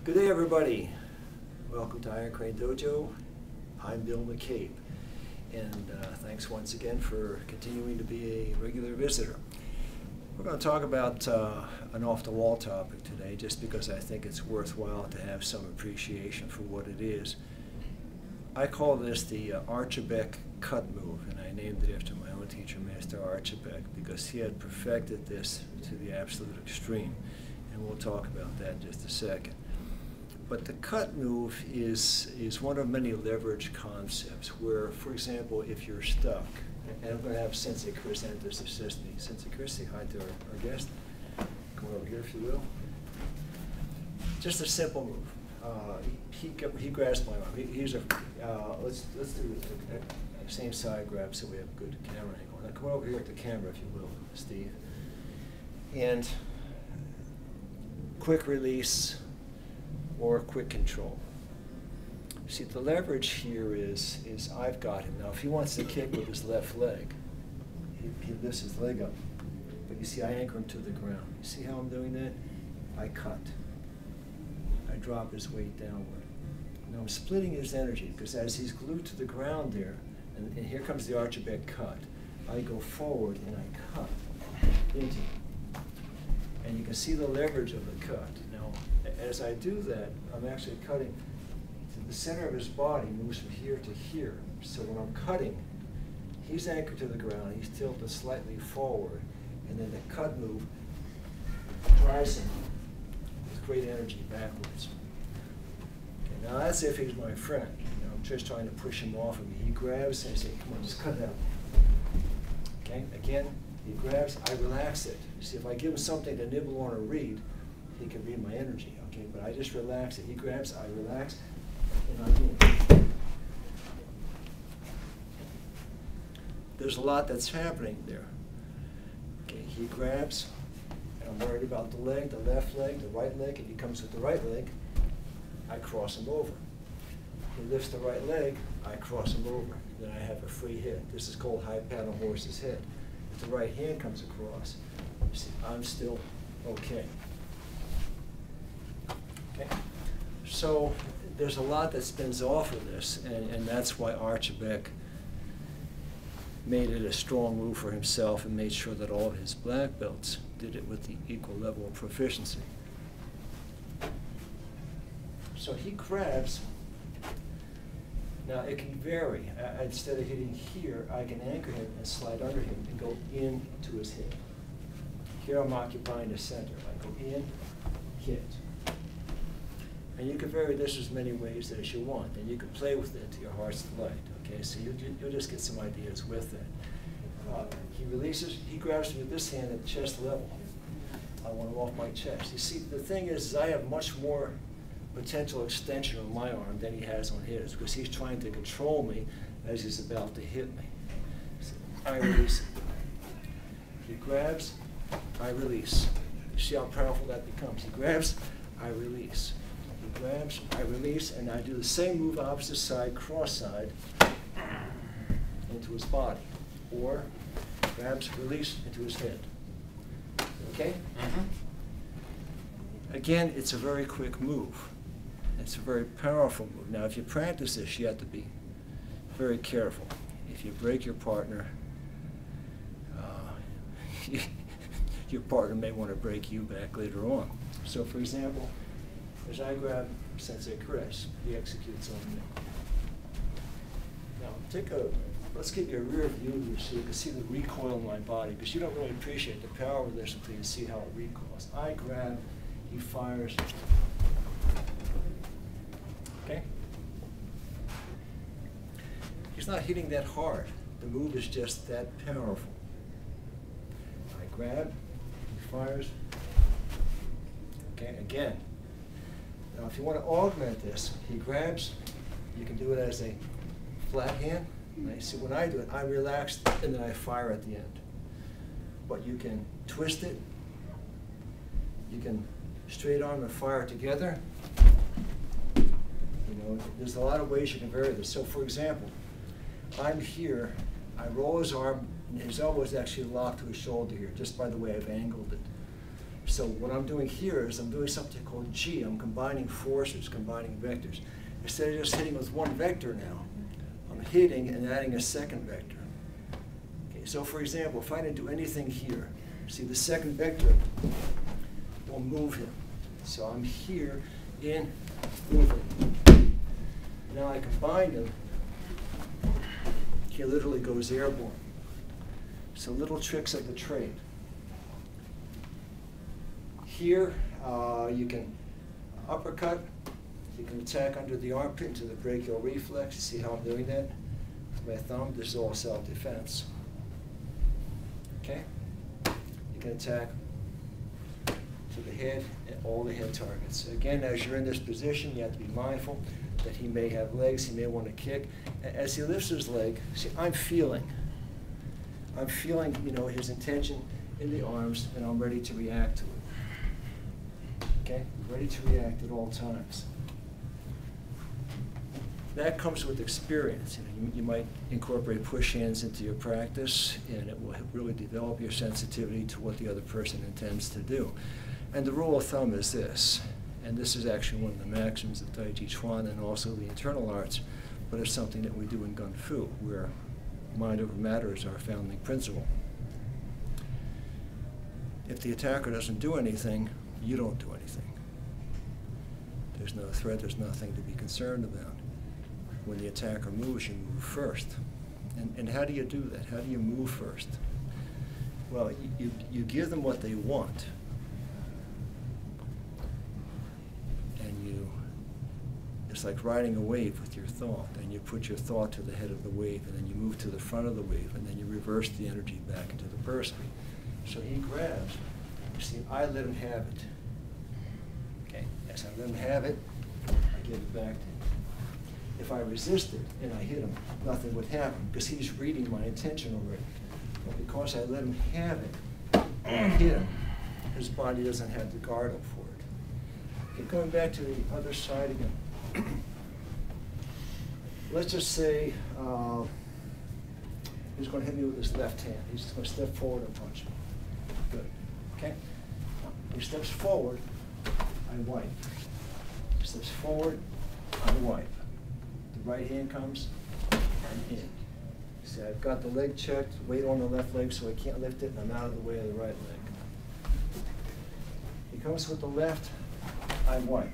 Good day, everybody. Welcome to Iron Crane Dojo. I'm Bill McCabe, and thanks once again for continuing to be a regular visitor. We're going to talk about an off-the-wall topic today, just because I think it's worthwhile to have some appreciation for what it is. I call this the Archie cut move, and I named it after my own teacher, Master Archie, because he had perfected this to the absolute extreme, and we'll talk about that in just a second. But the cut move is one of many leverage concepts where, for example, if you're stuck, and I'm going to have Sensei Chris Entis assist me. Sensei Chris, say hi to our guest. Come over here if you will. Just a simple move. He grabs my arm. Let's do the same side grab so we have a good camera angle. Now come over here at the camera if you will, Steve. And quick release or quick control. See, the leverage here is I've got him. Now, if he wants to kick with his left leg, he lifts his leg up. But you see, I anchor him to the ground. You see how I'm doing that? I cut. I drop his weight downward. Now, I'm splitting his energy, because as he's glued to the ground there, and here comes the Archie cut, I go forward and I cut into him. And you can see the leverage of the cut. Now, as I do that, I'm actually cutting to the center of his body, moves from here to here. So when I'm cutting, he's anchored to the ground, he's tilted slightly forward, and then the cut move drives him with great energy backwards. Okay, now that's if he's my friend. You know, I'm just trying to push him off of me. He grabs, and I say, come on, just cut it out. Okay, again, he grabs, I relax it. See, if I give him something to nibble on or read, he can read my energy, okay? But I just relax it. He grabs, I relax, and I'm in. There's a lot that's happening there. Okay, he grabs, and I'm worried about the leg, the left leg, the right leg. If he comes with the right leg, I cross him over. He lifts the right leg, I cross him over. Then I have a free hit. This is called high paddle horse's head. If the right hand comes across, you see, I'm still okay. Okay, so there's a lot that spins off of this, and that's why Archie made it a strong move for himself and made sure that all of his black belts did it with the equal level of proficiency. So he grabs. Now it can vary. Instead of hitting here, I can anchor him and slide under him and go into his hip. Here I'm occupying the center. I go in, hit. And you can vary this as many ways as you want, and you can play with it to your heart's delight. Okay, so you'll just get some ideas with that. He releases, he grabs me with this hand at chest level. I want him off my chest. You see, the thing is I have much more potential extension on my arm than he has on his, because he's trying to control me as he's about to hit me. So I release it. He grabs, I release. You see how powerful that becomes. He grabs, I release. He grabs, I release, and I do the same move opposite side, cross-side, into his body. Or grabs, release, into his head. Okay? Again, it's a very quick move. It's a very powerful move. Now, if you practice this, you have to be very careful. If you break your partner, your partner may want to break you back later on. So, for example, as I grab Sensei Chris, he executes on me. Now, let's give you a rear view here so you can see the recoil in my body, because you don't really appreciate the power of this until you see how it recoils. I grab, he fires. Okay? He's not hitting that hard. The move is just that powerful. I grab, he fires. Okay, again. Now, if you want to augment this, he grabs. You can do it as a flat hand. Right? See, when I do it, I relax and then I fire at the end. But you can twist it. You can straight arm and fire together. You know, there's a lot of ways you can vary this. So, for example, I'm here. I roll his arm, and his elbow is actually locked to his shoulder here, just by the way I've angled it. So what I'm doing here is I'm doing something called G. I'm combining forces, combining vectors. Instead of just hitting with one vector now, I'm hitting and adding a second vector. Okay, so for example, if I didn't do anything here, see the second vector will move him. So I'm here in moving. Now I combine them, he literally goes airborne. So little tricks of the trade. Here, you can uppercut, you can attack under the armpit into the brachial reflex. You see how I'm doing that? With my thumb, this is all self-defense. Okay? You can attack to the head and all the head targets. Again, as you're in this position, you have to be mindful that he may have legs, he may want to kick. As he lifts his leg, see, I'm feeling, you know, his intention in the arms, and I'm ready to react to it. Okay, ready to react at all times. That comes with experience. You know, you might incorporate push hands into your practice, and it will really develop your sensitivity to what the other person intends to do. And the rule of thumb is this, and this is actually one of the maxims of Tai Chi Chuan and also the internal arts, but it's something that we do in Gun Fu, where mind over matter is our founding principle. If the attacker doesn't do anything, you don't do anything. There's no threat, there's nothing to be concerned about. When the attacker moves, you move first. And how do you do that? How do you move first? Well, you give them what they want. And it's like riding a wave with your thought. And you put your thought to the head of the wave, and then you move to the front of the wave, and then you reverse the energy back into the person. So he grabs. You see, I let him have it. Okay, as I let him have it, I give it back to him. If I resisted and I hit him, nothing would happen because he's reading my intention already. But because I let him have it and I hit him, his body doesn't have the guard up for it. Okay, going back to the other side again. Let's just say he's going to hit me with his left hand. He's just going to step forward and punch me. Good. Okay? He steps forward, I wipe. He steps forward, I wipe. The right hand comes, and in. See, I've got the leg checked, weight on the left leg so I can't lift it, and I'm out of the way of the right leg. He comes with the left, I wipe.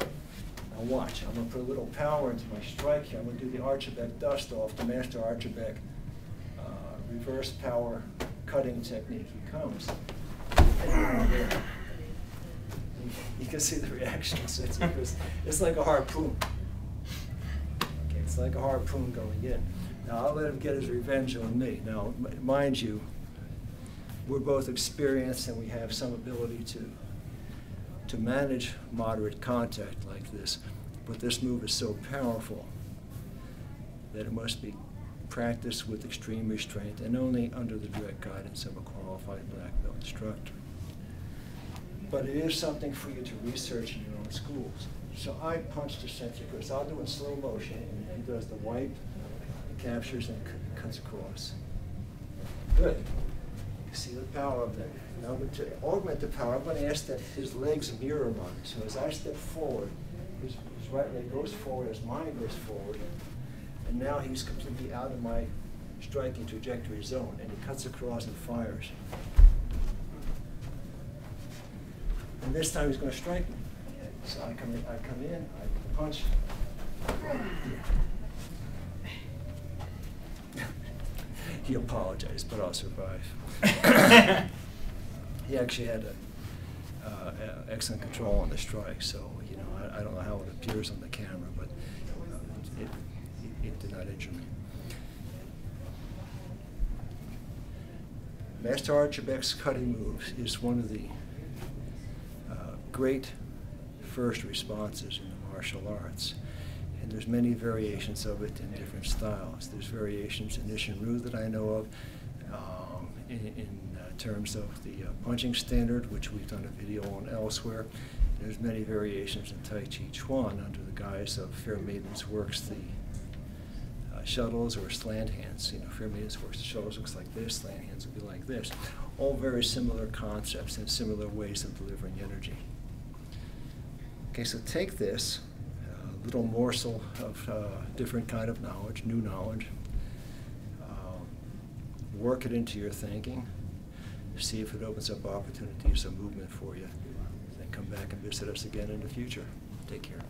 Now watch, I'm going to put a little power into my strike here. I'm going to do the Archie-back dust off, the master Archie-back reverse power cutting technique. He comes. You can see the reactions. It's like a harpoon. Okay, it's like a harpoon going in. Now I'll let him get his revenge on me. Now, mind you, we're both experienced and we have some ability to manage moderate contact like this. But this move is so powerful that it must be practiced with extreme restraint and only under the direct guidance of a qualified black belt instructor. But it is something for you to research in your own schools. So I punch the sensor because I'll do it in slow motion, and he does the wipe, he captures, and cuts across. Good. You see the power of that. Now to augment the power, I'm going to ask that his legs mirror mine. So as I step forward, his right leg goes forward as mine goes forward, and now he's completely out of my striking trajectory zone, and he cuts across and fires. And this time he's going to strike me. So I come in, I punch. He apologized, but I'll survive. He actually had excellent control on the strike, so you know I don't know how it appears on the camera, but it did not injure me. Master Archie-back's cutting moves is one of the great first responses in the martial arts. And there's many variations of it in different styles. There's variations in Ishin-Ryu that I know of in terms of the punching standard, which we've done a video on elsewhere. There's many variations in Tai Chi Chuan under the guise of Fair Maidens works the shuttles or slant hands. You know, Fair Maidens works the shuttles looks like this, slant hands would be like this. All very similar concepts and similar ways of delivering energy. Okay, so take this little morsel of different kind of knowledge, new knowledge, work it into your thinking, see if it opens up opportunities of movement for you. Then come back and visit us again in the future. Take care.